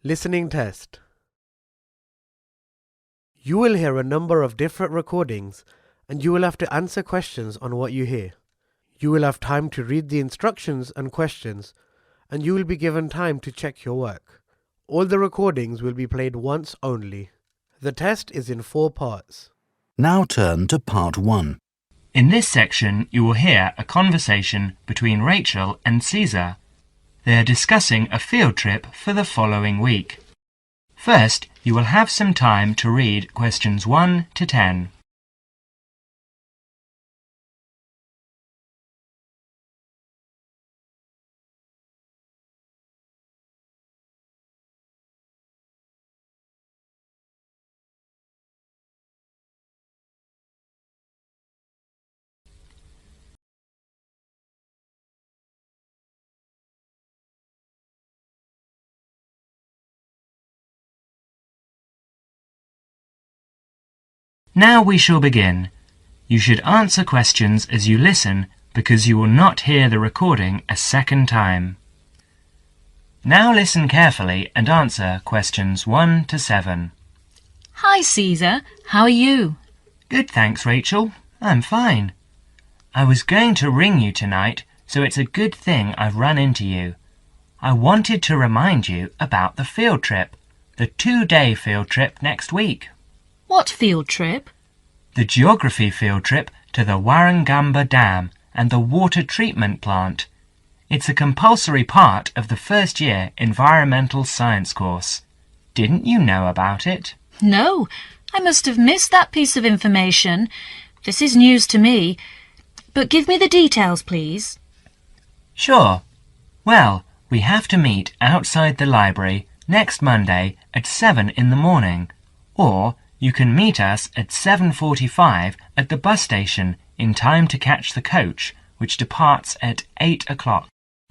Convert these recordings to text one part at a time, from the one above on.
Listening test. You will hear a number of different recordings and you will have to answer questions on what you hear. You will have time to read the instructions and questions and you will be given time to check your work. All the recordings will be played once only. The test is in 4 parts. Now turn to part 1. In this section, you will hear a conversation between Rachel and Caesar. They are discussing a field trip for the following week. First, you will have some time to read questions 1 to 10. Now we shall begin. You should answer questions as you listen because you will not hear the recording a second time. Now listen carefully and answer questions 1 to 7. Hi, Caesar. How are you? Good, thanks, Rachel. I'm fine. I was going to ring you tonight, so it's a good thing I've run into you. I wanted to remind you about the field trip, the 2-day field trip next week. What field trip? The geography field trip to the Warrangamba Dam and the water treatment plant. It's a compulsory part of the first year environmental science course. Didn't you know about it? No, I must have missed that piece of information. This is news to me. But give me the details, please. Sure. Well, we have to meet outside the library next Monday at 7 in the morning, or you can meet us at 7:45 at the bus station in time to catch the coach, which departs at 8 o'clock.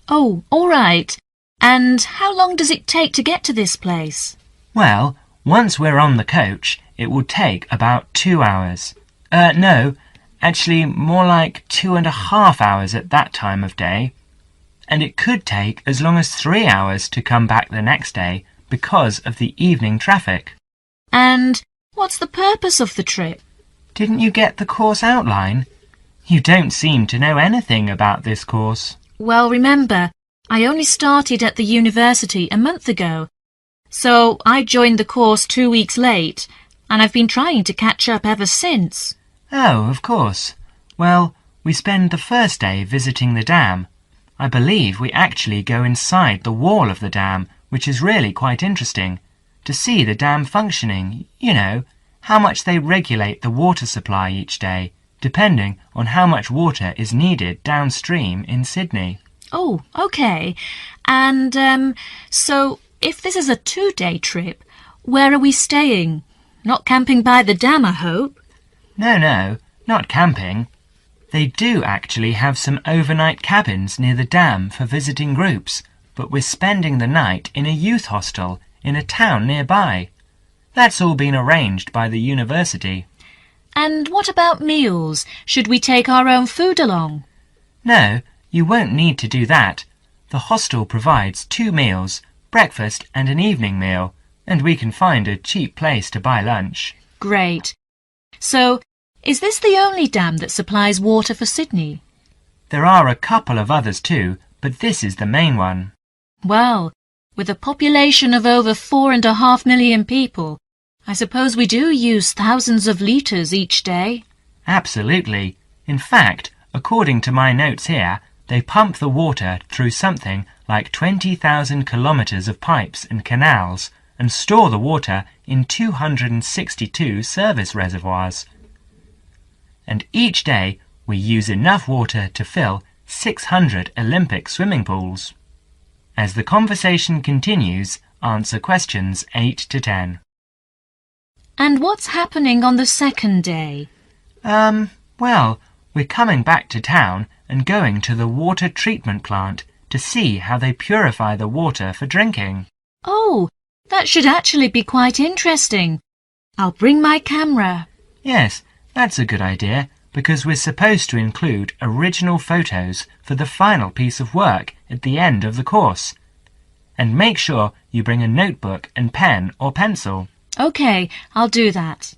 Oh, all right. And how long does it take to get to this place? Well, once we're on the coach, it will take about 2 hours. No, actually more like 2.5 hours at that time of day. And it could take as long as 3 hours to come back the next day because of the evening traffic. And what's the purpose of the trip? Didn't you get the course outline? You don't seem to know anything about this course. Well, remember, I only started at the university a month ago, so I joined the course 2 weeks late, and I've been trying to catch up ever since. Oh, of course. Well, we spend the first day visiting the dam. I believe we actually go inside the wall of the dam, which is really quite interesting, to see the dam functioning, you know, how much they regulate the water supply each day, depending on how much water is needed downstream in Sydney. Oh, okay. And, so if this is a 2-day trip, where are we staying? Not camping by the dam, I hope? No, not camping. They do actually have some overnight cabins near the dam for visiting groups, but we're spending the night in a youth hostel in a town nearby. That's all been arranged by the university. And what about meals? Should we take our own food along? No, you won't need to do that. The hostel provides 2 meals, breakfast and an evening meal, and we can find a cheap place to buy lunch. Great. So, is this the only dam that supplies water for Sydney? There are a couple of others too, but this is the main one. Well, with a population of over 4.5 million people, I suppose we do use thousands of litres each day. Absolutely. In fact, according to my notes here, they pump the water through something like 20,000 kilometres of pipes and canals and store the water in 262 service reservoirs. And each day we use enough water to fill 600 Olympic swimming pools. As the conversation continues, answer questions 8 to 10. And what's happening on the second day? Well, we're coming back to town and going to the water treatment plant to see how they purify the water for drinking. Oh, that should actually be quite interesting. I'll bring my camera. Yes, that's a good idea, because we're supposed to include original photos for the final piece of work at the end of the course. And make sure you bring a notebook and pen or pencil. OK, I'll do that.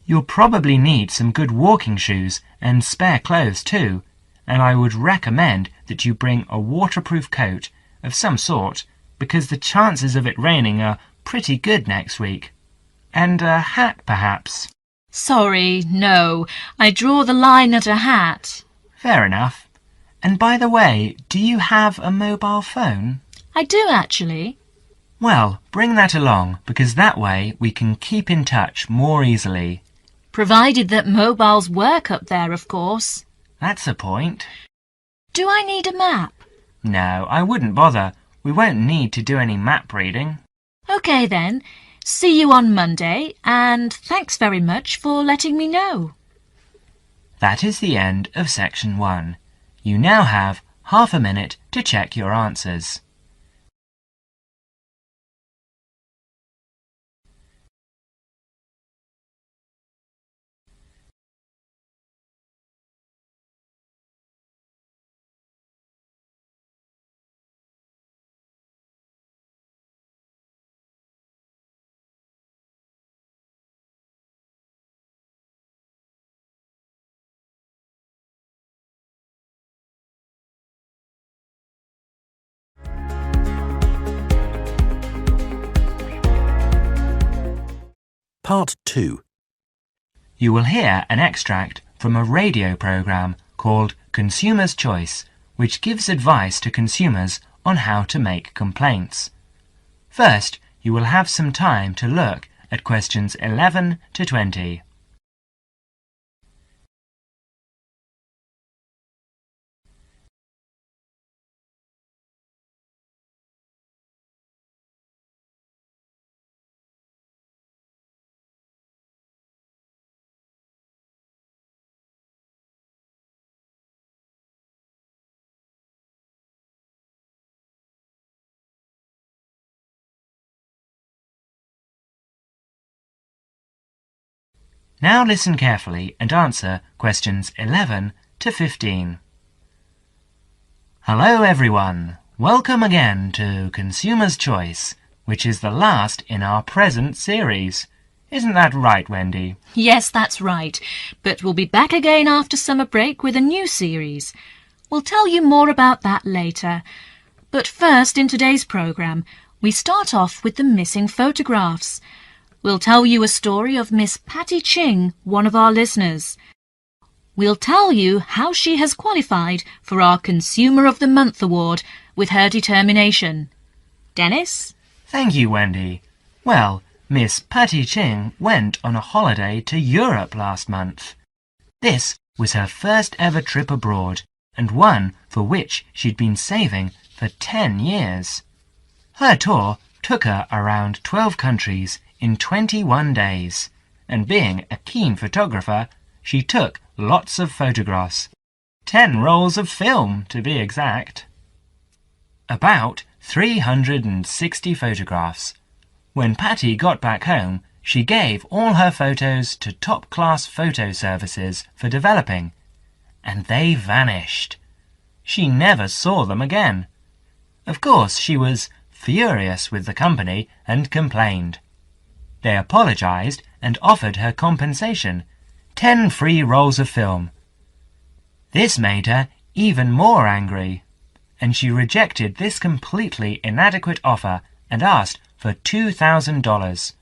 You'll probably need some good walking shoes and spare clothes too, and I would recommend that you bring a waterproof coat of some sort, because the chances of it raining are pretty good next week. And a hat, perhaps. Sorry, no. I draw the line at a hat. Fair enough. And by the way, do you have a mobile phone? I do, actually. Well, bring that along, because that way we can keep in touch more easily. Provided that mobiles work up there, of course. That's a point. Do I need a map? No, I wouldn't bother. We won't need to do any map reading. OK then. See you on Monday, and thanks very much for letting me know. That is the end of section 1. You now have half a minute to check your answers. Part 2. You will hear an extract from a radio program called Consumer's Choice, which gives advice to consumers on how to make complaints. First, you will have some time to look at questions 11 to 20. Now listen carefully and answer questions 11 to 15. Hello everyone! Welcome again to Consumer's Choice, which is the last in our present series. Isn't that right, Wendy? Yes, that's right. But we'll be back again after summer break with a new series. We'll tell you more about that later. But first, in today's programme, we start off with the missing photographs. We'll tell you a story of Miss Patty Ching, one of our listeners. We'll tell you how she has qualified for our Consumer of the Month award with her determination. Dennis? Thank you, Wendy. Well, Miss Patty Ching went on a holiday to Europe last month. This was her first ever trip abroad, and one for which she'd been saving for 10 years. Her tour took her around 12 countries in 21 days, and being a keen photographer, she took lots of photographs. 10 rolls of film, to be exact. About 360 photographs. When Patty got back home, she gave all her photos to top-class photo services for developing, and they vanished. She never saw them again. Of course, she was furious with the company and complained. They apologized and offered her compensation, 10 free rolls of film. This made her even more angry, and she rejected this completely inadequate offer and asked for $2,000.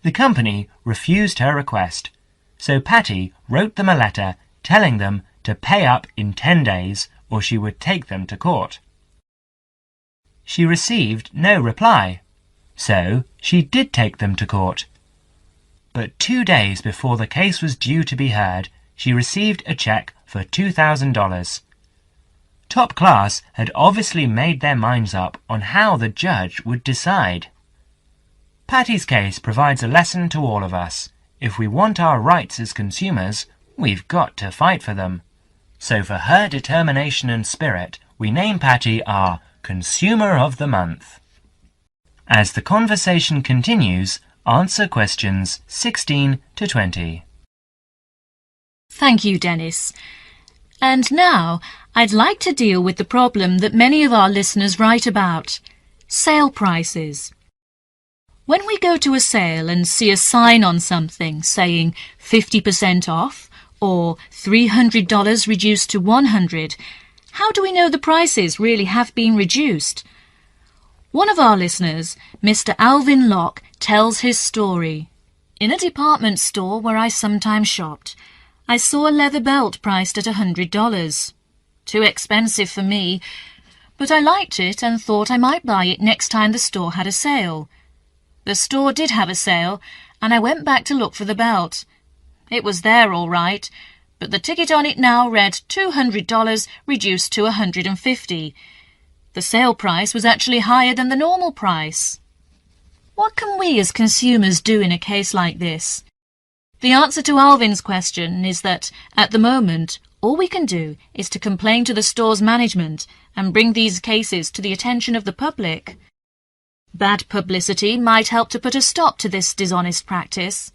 The company refused her request, so Patty wrote them a letter telling them to pay up in 10 days or she would take them to court. She received no reply, so she did take them to court. But 2 days before the case was due to be heard, she received a check for $2,000. Top Class had obviously made their minds up on how the judge would decide. Patty's case provides a lesson to all of us. If we want our rights as consumers, we've got to fight for them. So for her determination and spirit, we name Patty our Consumer of the Month. As the conversation continues, answer questions 16 to 20. Thank you, Dennis. And now I'd like to deal with the problem that many of our listeners write about: sale prices. When we go to a sale and see a sign on something saying 50% off or $300 reduced to $100, how do we know the prices really have been reduced? One of our listeners, Mr. Alvin Locke, tells his story. In a department store where I sometimes shopped, I saw a leather belt priced at $100. Too expensive for me, but I liked it and thought I might buy it next time the store had a sale. The store did have a sale, and I went back to look for the belt. It was there all right, but the ticket on it now read $200 reduced to $150. The sale price was actually higher than the normal price. What can we as consumers do in a case like this? The answer to Alvin's question is that, at the moment, all we can do is to complain to the store's management and bring these cases to the attention of the public. Bad publicity might help to put a stop to this dishonest practice.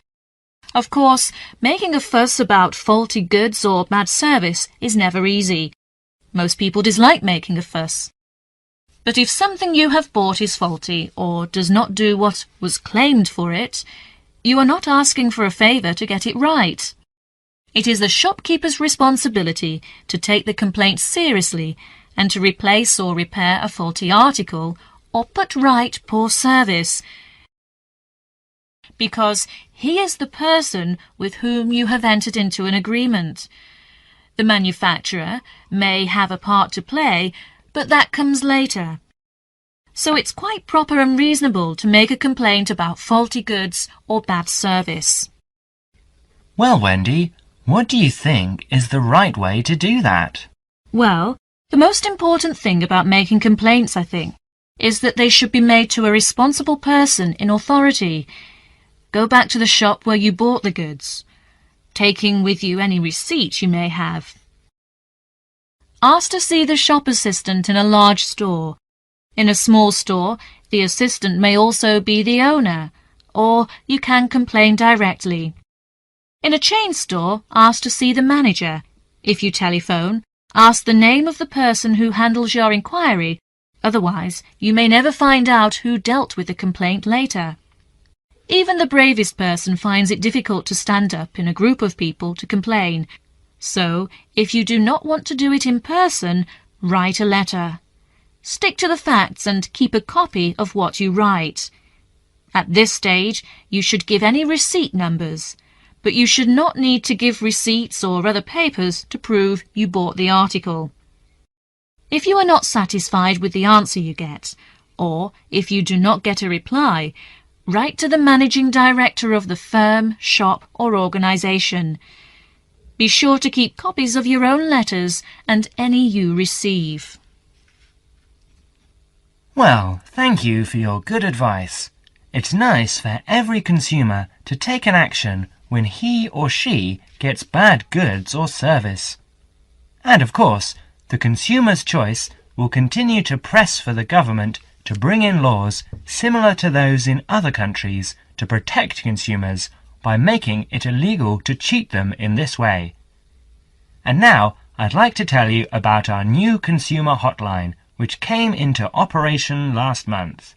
Of course, making a fuss about faulty goods or bad service is never easy. Most people dislike making a fuss. But if something you have bought is faulty or does not do what was claimed for it, you are not asking for a favour to get it right. It is the shopkeeper's responsibility to take the complaint seriously and to replace or repair a faulty article or put right poor service, because he is the person with whom you have entered into an agreement. The manufacturer may have a part to play, but that comes later. So it's quite proper and reasonable to make a complaint about faulty goods or bad service. Well, Wendy, what do you think is the right way to do that? Well, the most important thing about making complaints, I think, is that they should be made to a responsible person in authority. Go back to the shop where you bought the goods, taking with you any receipt you may have. Ask to see the shop assistant in a large store. In a small store, the assistant may also be the owner, or you can complain directly. In a chain store, ask to see the manager. If you telephone, ask the name of the person who handles your inquiry. Otherwise, you may never find out who dealt with the complaint later. Even the bravest person finds it difficult to stand up in a group of people to complain. So, if you do not want to do it in person, write a letter. Stick to the facts and keep a copy of what you write. At this stage, you should give any receipt numbers, but you should not need to give receipts or other papers to prove you bought the article. If you are not satisfied with the answer you get, or if you do not get a reply, write to the managing director of the firm, shop, or organisation. Be sure to keep copies of your own letters and any you receive. Well, thank you for your good advice. It's nice for every consumer to take an action when he or she gets bad goods or service. And of course, the consumer's choice will continue to press for the government to bring in laws similar to those in other countries to protect consumers by making it illegal to cheat them in this way. And now I'd like to tell you about our new consumer hotline, which came into operation last month.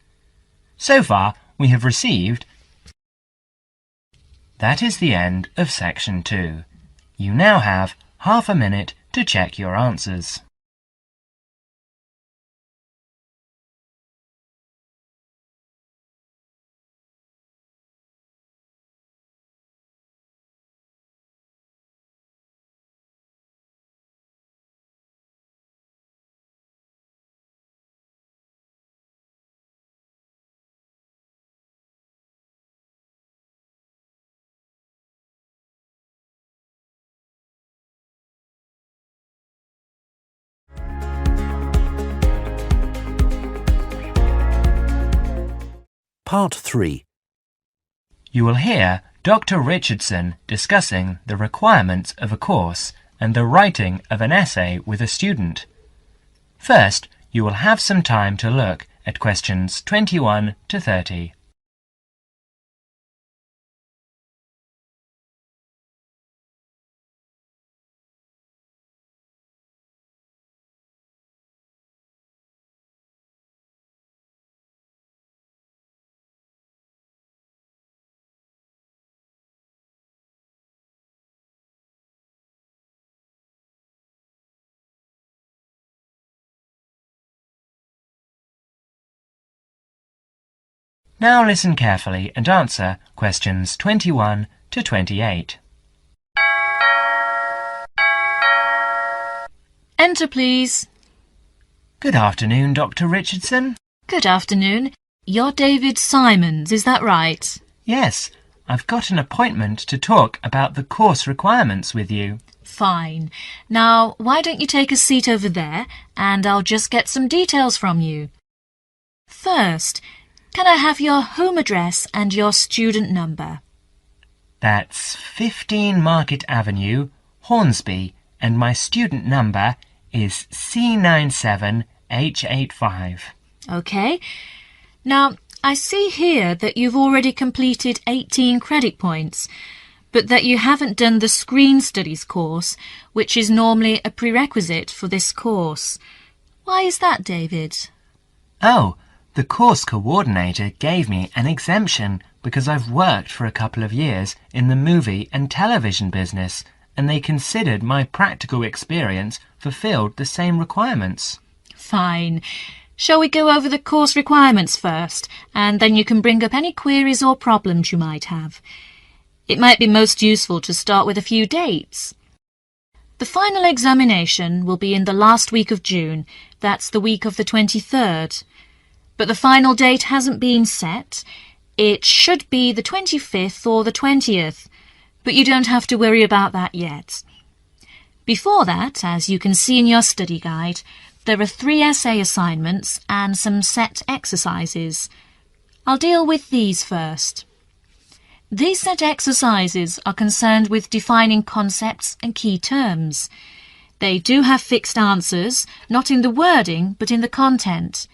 So far, we have received... That is the end of section 2. You now have half a minute to check your answers. Part 3. You will hear Dr. Richardson discussing the requirements of a course and the writing of an essay with a student. First, you will have some time to look at questions 21 to 30. Now listen carefully and answer questions 21 to 28. Enter, please. Good afternoon, Dr. Richardson. Good afternoon. You're David Simons, is that right? Yes, I've got an appointment to talk about the course requirements with you. Fine. Now, why don't you take a seat over there and I'll just get some details from you. First, can I have your home address and your student number? That's 15 Market Avenue, Hornsby, and my student number is C97H85. OK. Now, I see here that you've already completed 18 credit points, but that you haven't done the Screen Studies course, which is normally a prerequisite for this course. Why is that, David? Oh, the course coordinator gave me an exemption because I've worked for a couple of years in the movie and television business, and they considered my practical experience fulfilled the same requirements. Fine. Shall we go over the course requirements first, and then you can bring up any queries or problems you might have. It might be most useful to start with a few dates. The final examination will be in the last week of June. That's the week of the 23rd. But the final date hasn't been set. It should be the 25th or the 20th, but you don't have to worry about that yet. Before that, as you can see in your study guide, there are 3 essay assignments and some set exercises. I'll deal with these first. These set exercises are concerned with defining concepts and key terms. They do have fixed answers, not in the wording, but in the content.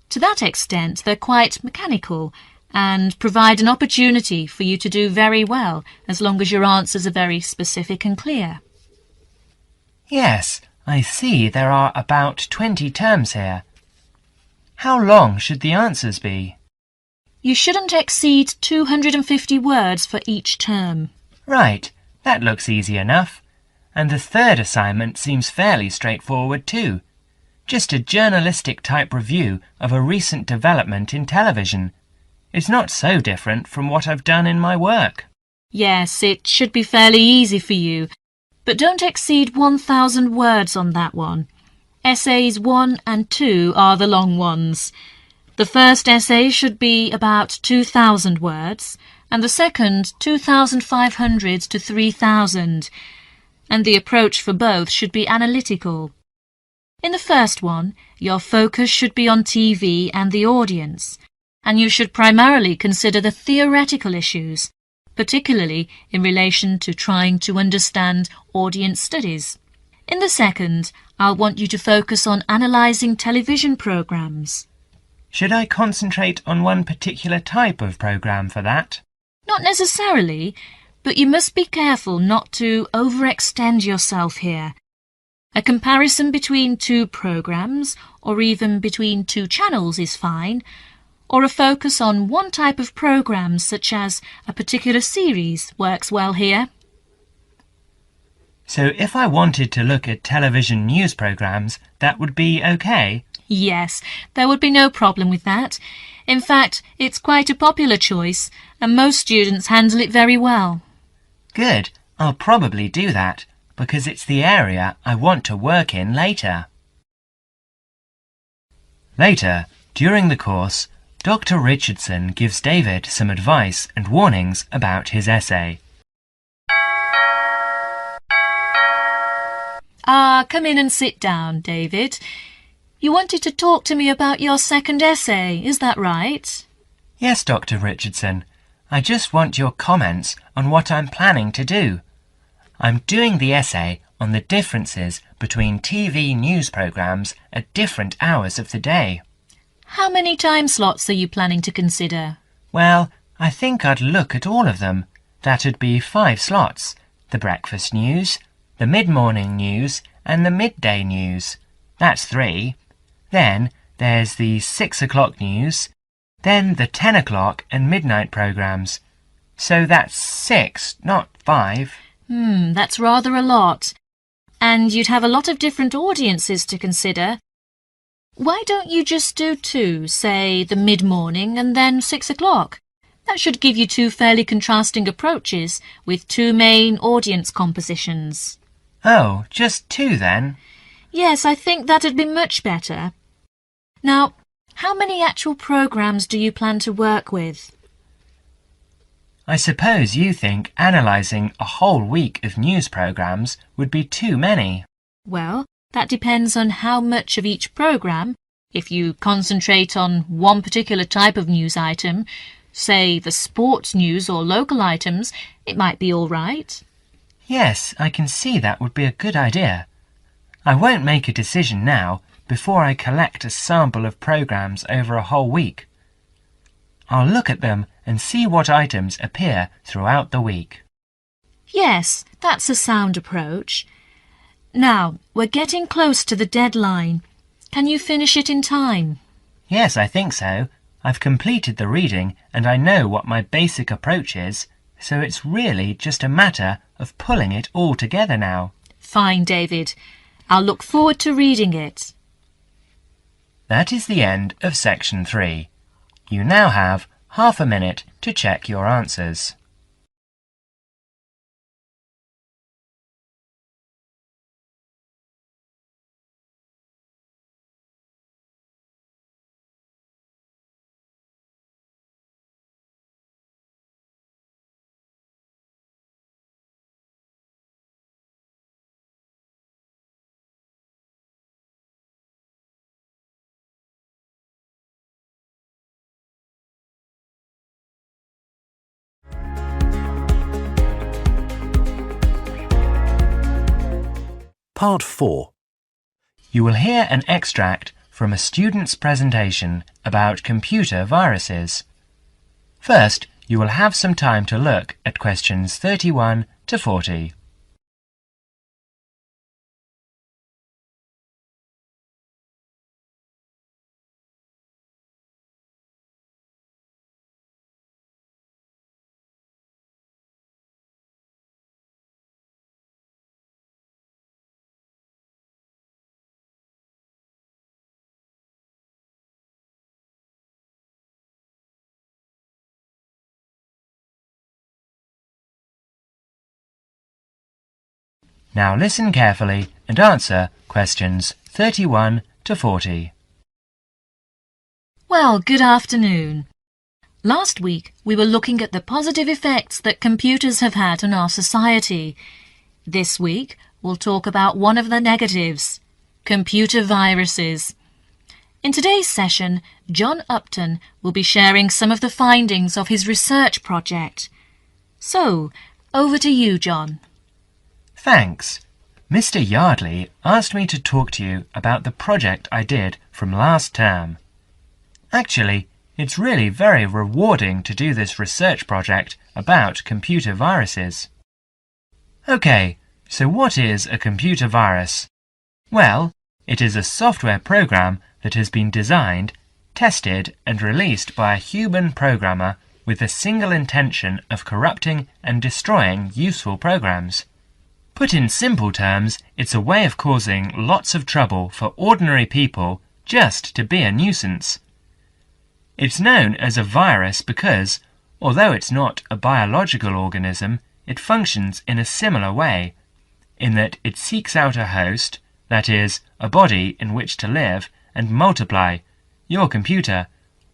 To that extent, they're quite mechanical and provide an opportunity for you to do very well, as long as your answers are very specific and clear. Yes, I see there are about 20 terms here. How long should the answers be? You shouldn't exceed 250 words for each term. Right, that looks easy enough. And the third assignment seems fairly straightforward too. Just a journalistic type review of a recent development in television. It's not so different from what I've done in my work. Yes, it should be fairly easy for you, but don't exceed 1,000 words on that one. Essays 1 and 2 are the long ones. The first essay should be about 2,000 words, and the second 2,500 to 3,000, and the approach for both should be analytical. In the first one, your focus should be on TV and the audience, and you should primarily consider the theoretical issues, particularly in relation to trying to understand audience studies. In the second, I'll want you to focus on analysing television programmes. Should I concentrate on one particular type of programme for that? Not necessarily, but you must be careful not to overextend yourself here. A comparison between 2 programmes, or even between 2 channels is fine, or a focus on one type of programme such as a particular series works well here. So if I wanted to look at television news programmes, that would be okay? Yes, there would be no problem with that. In fact, it's quite a popular choice, and most students handle it very well. Good. I'll probably do that, because it's the area I want to work in later. Later, during the course, Dr. Richardson gives David some advice and warnings about his essay. Come in and sit down, David. You wanted to talk to me about your second essay, is that right? Yes, Dr. Richardson. I just want your comments on what I'm planning to do. I'm doing the essay on the differences between TV news programmes at different hours of the day. How many time slots are you planning to consider? Well, I think I'd look at all of them. That'd be 5 slots. The breakfast news, the mid-morning news and the midday news. That's 3. Then there's the 6 o'clock news, then the 10 o'clock and midnight programmes. So that's 6, not 5. That's rather a lot. And you'd have a lot of different audiences to consider. Why don't you just do 2, say the mid-morning and then 6 o'clock? That should give you 2 fairly contrasting approaches with 2 main audience compositions. Oh, just 2 then? Yes, I think that'd be much better. Now, how many actual programs do you plan to work with? I suppose you think analysing a whole week of news programmes would be too many. Well, that depends on how much of each program. If you concentrate on one particular type of news item, say the sports news or local items, it might be all right. Yes, I can see that would be a good idea. I won't make a decision now before I collect a sample of programmes over a whole week. I'll look at them and see what items appear throughout the week. Yes, that's a sound approach. Now, we're getting close to the deadline. Can you finish it in time? Yes, I think so. I've completed the reading and I know what my basic approach is, so it's really just a matter of pulling it all together now. Fine, David. I'll look forward to reading it. That is the end of section 3. You now have half a minute to check your answers. Part 4. You will hear an extract from a student's presentation about computer viruses. First, you will have some time to look at questions 31 to 40. Now listen carefully and answer questions 31 to 40. Well, good afternoon. Last week, we were looking at the positive effects that computers have had on our society. This week, we'll talk about one of the negatives, computer viruses. In today's session, John Upton will be sharing some of the findings of his research project. So, over to you, John. Thanks. Mr. Yardley asked me to talk to you about the project I did from last term. Actually, it's really very rewarding to do this research project about computer viruses. Okay, so what is a computer virus? Well, it is a software program that has been designed, tested and released by a human programmer with the single intention of corrupting and destroying useful programs. Put in simple terms, it's a way of causing lots of trouble for ordinary people just to be a nuisance. It's known as a virus because, although it's not a biological organism, it functions in a similar way, in that it seeks out a host, that is, a body in which to live and multiply, your computer,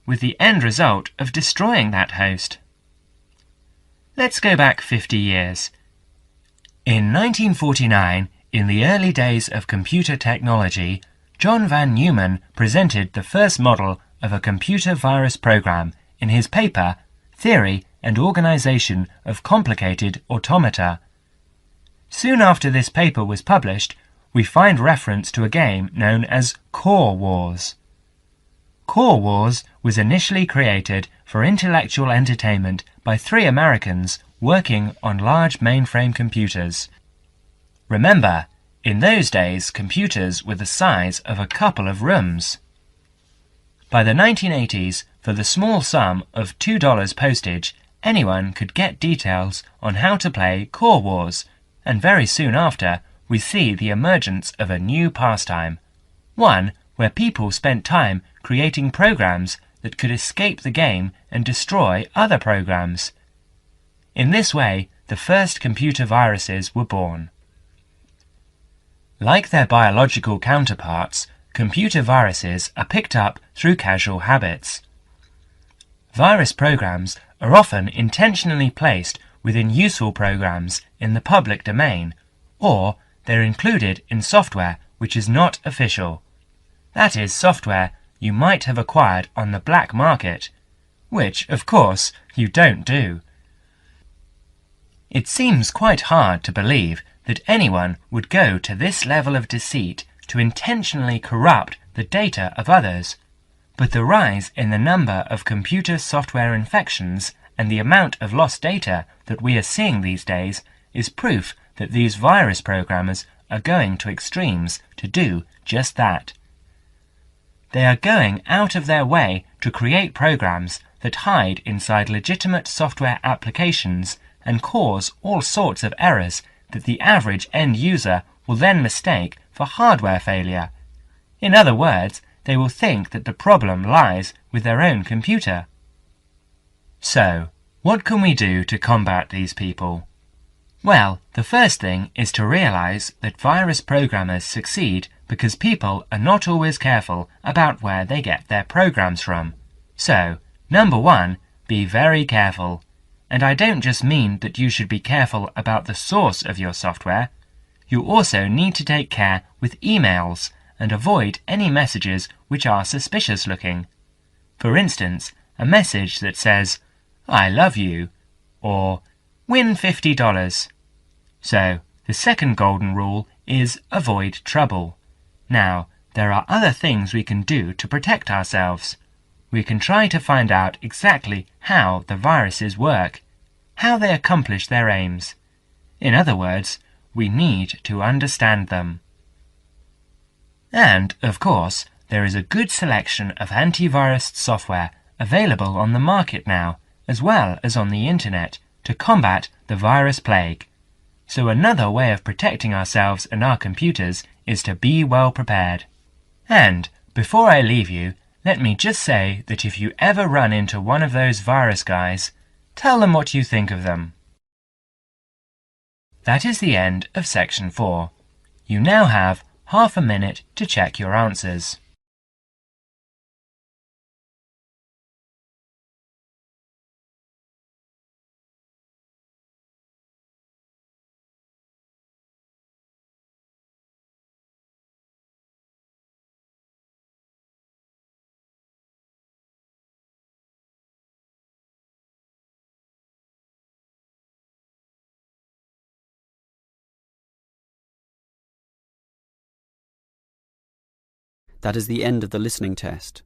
with the end result of destroying that host. Let's go back 50 years. In 1949, in the early days of computer technology, John van Neumann presented the first model of a computer virus program in his paper, Theory and Organization of Complicated Automata. Soon after this paper was published, we find reference to a game known as Core Wars. Core Wars was initially created for intellectual entertainment by 3 Americans working on large mainframe computers. Remember, in those days computers were the size of a couple of rooms. By the 1980s, for the small sum of $2 postage, anyone could get details on how to play Core Wars, and very soon after, we see the emergence of a new pastime, one where people spent time creating programs that could escape the game and destroy other programs. In this way, the first computer viruses were born. Like their biological counterparts, computer viruses are picked up through casual habits. Virus programs are often intentionally placed within useful programs in the public domain, or they're included in software which is not official. That is, software you might have acquired on the black market, which, of course, you don't do. It seems quite hard to believe that anyone would go to this level of deceit to intentionally corrupt the data of others, but the rise in the number of computer software infections and the amount of lost data that we are seeing these days is proof that these virus programmers are going to extremes to do just that. They are going out of their way to create programs that hide inside legitimate software applications and cause all sorts of errors that the average end user will then mistake for hardware failure. In other words, they will think that the problem lies with their own computer. So, what can we do to combat these people? Well, the first thing is to realize that virus programmers succeed because people are not always careful about where they get their programs from. So, number one, be very careful. And I don't just mean that you should be careful about the source of your software. You also need to take care with emails and avoid any messages which are suspicious looking. For instance, a message that says, "I love you," or "Win $50. So, the second golden rule is avoid trouble. Now, there are other things we can do to protect ourselves. We can try to find out exactly how the viruses work, how they accomplish their aims. In other words, we need to understand them. And, of course, there is a good selection of antivirus software available on the market now, as well as on the internet, to combat the virus plague. So another way of protecting ourselves and our computers is to be well prepared. And, before I leave you, let me just say that if you ever run into one of those virus guys, tell them what you think of them. That is the end of section 4. You now have half a minute to check your answers. That is the end of the listening test.